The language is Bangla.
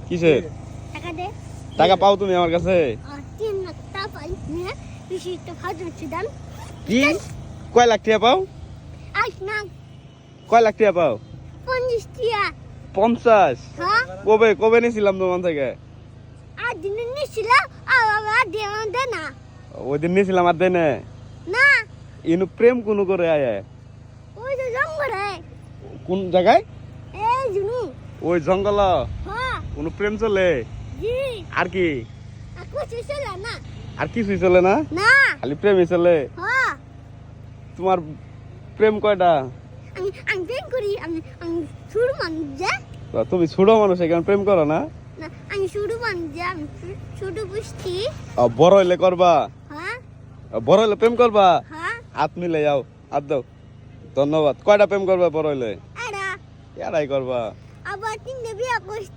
কিসের টাকা দে টাকা পাও তুমি আমার কাছে 3 লাখ টাকা পাই নিয়ে বেশি তো খাওয়া দাম কি কয় লাখ টাকা পাও আজ না কয় লাখ টাকা পাও 50 টিয়া 50 হ্যাঁ কবে কবে নিছিলাম তোমার থেকে আজ দিন নিছিল আর বাবা দেওয়া দে না ওই দিন নিছিলাম আর দেনে না ইনু প্রেম কোন করে আয় ওই যে জঙ্গলে কোন জায়গায় এই জুনু ওই জঙ্গল হ্যাঁ কোন প্রেম চলে জি আর কি আকু ছিল না আর কিছুই চলে না না খালি প্রেমই চলে হ্যাঁ তোমার প্রেম কয়টা আমি প্রেম করি আমি শুরু মানুষ যে তো তুমি ছোট মানুষ এখন প্রেম করো না না আমি শুরু মানুষ যে আমি শুরু বুঝছি বড় হইলে করবা হ্যাঁ বড় হইলে প্রেম করবা হ্যাঁ হাত মিলে যাও হাত দাও ধন্যবাদ কয়টা প্রেম করবা বড় হইলে এরা এরাই করবা আবার 3 বিয়া করছি